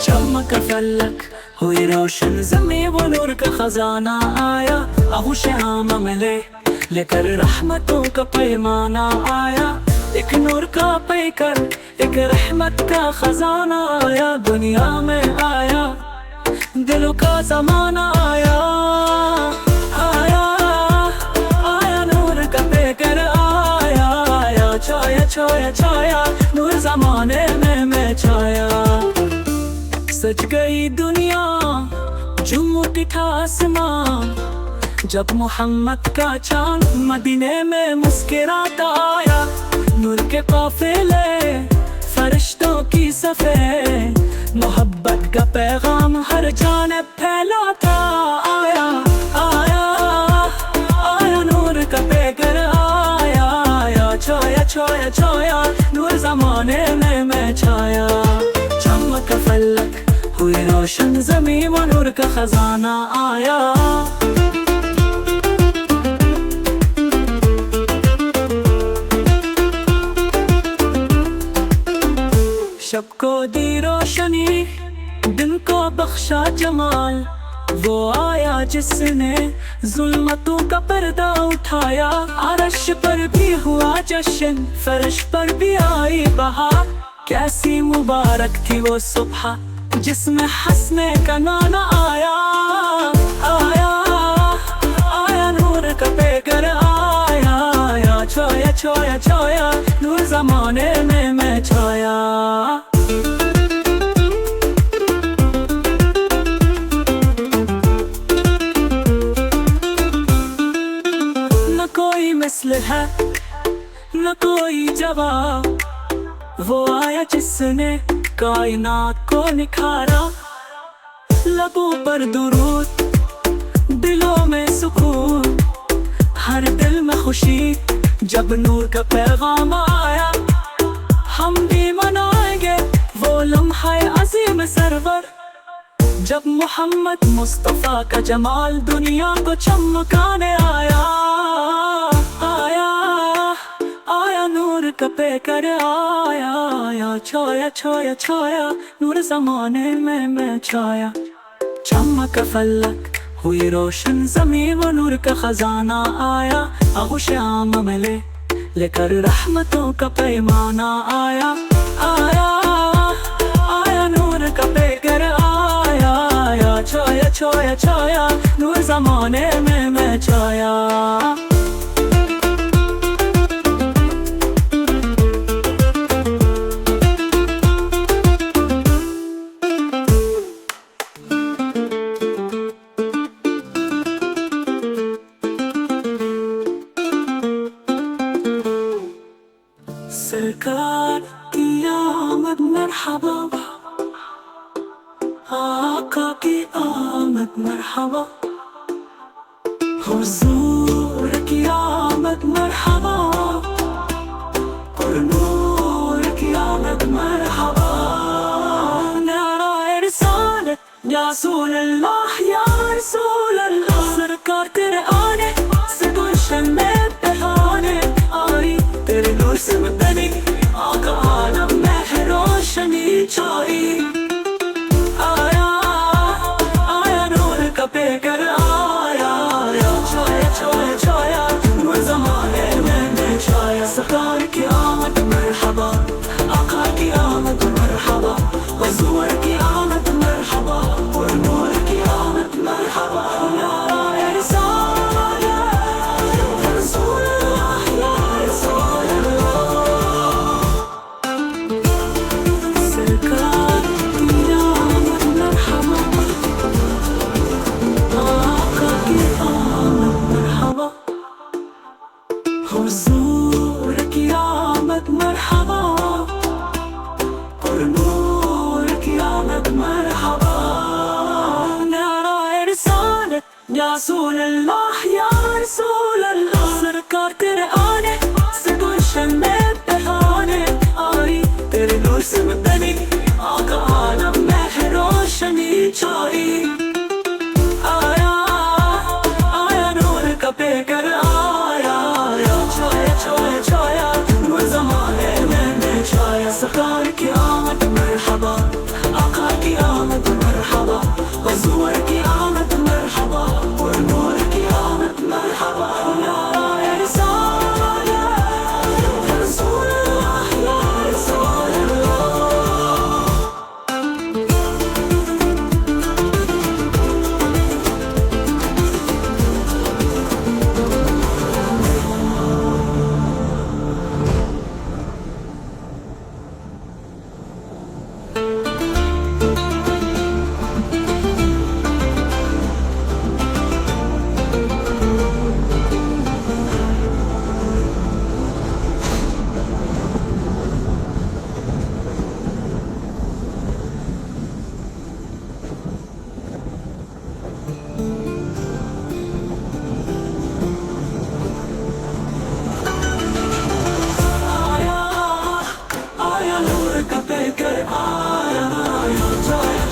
चमक फलक हुई रोशन ज़मीं वो नूर का खजाना आया। आगोश आम मिले लेकर रहमतों का पैमाना आया। एक नूर का पैकर एक रहमत का खजाना आया। दुनिया में आया दिलों का ज़माना आया। आया आया नूर का पैकर आया। आया छाया छाया छाया नूर ज़माने में छाया। सज गई दुनिया झूम उठा आसमां जब मोहम्मद का चांद मदीने में मुस्कुराता आया। नूर के काफिले फरिश्तों की सफे मोहब्बत का पैगाम हर जानिब फैलाता आया। आया आया नूर का पैकर आया। आया छाया छाया छाया नूर ज़माने में छाया। चमक फलक हुई रोशन ज़मीं वो नूर का खजाना आया। शब को दी रोशनी दिन को बख्शा जमाल। वो आया जिसने जुल्मतों का पर्दा उठाया। अर्श पर भी हुआ जश्न फर्श पर भी आई बहार। कैसी मुबारक थी वो सुबह जिसमें हंसने का नाना आया। आया आया नूर का पैकर आया। आया छाया छाया छाया नूर ज़माने में छाया। न कोई मिसल है न कोई जवाब। वो आया जिसने कायनात को निखारा। लबों पर दुरूद दिलों में सुकून हर दिल में खुशी जब नूर का पैगाम आया। हम भी मनाएंगे वो लम्हा अजीम सरवर जब मोहम्मद मुस्तफ़ा का जमाल दुनिया को चमकाने आया। आया आया नूर का पैकर आया। आया छाया छाया छाया नूर ज़माने में छाया। चमक फलक हुई रोशन ज़मीं वो नूर का खजाना आया। आगोश आम मिले लेकर रहमतों का पैमाना आया। आया आया नूर का पैकर आया। आया छाया छाया छाया नूर ज़माने में छाया। सरकार की आमद मरहबा आका की आमद मरहबा। हुजूर की आमद मरहबा और नूर की आमद मरहबा। नारा रिसालत या रसूल अल्लाह या रसूल अल्लाह। सरकार तेरे आने से गुलशन में बहाने आई। तेरे नूर से बनी आका आलम में रोशनी छाई। आया आया नूर का पैकर आया। आया छाया छाया छाया नूर ज़माने में छाया। सरकार की आमद मरहबा आका की आमद मरहबा। हुजूर की आमद मरहबा और नूर की आमद मरहबा। हुजूर की आमद मरहबा और नूर की आमद मरहबा। नारा रिसालत या रसूल अल्लाह या रसूल अल्लाह। सरकार तेरे आने से गुलशन में बहाने आई। तेरे नूर से बनी आका आलम में रोशनी छाई। आया आया नूर आया, नूर का पैकर आया, आया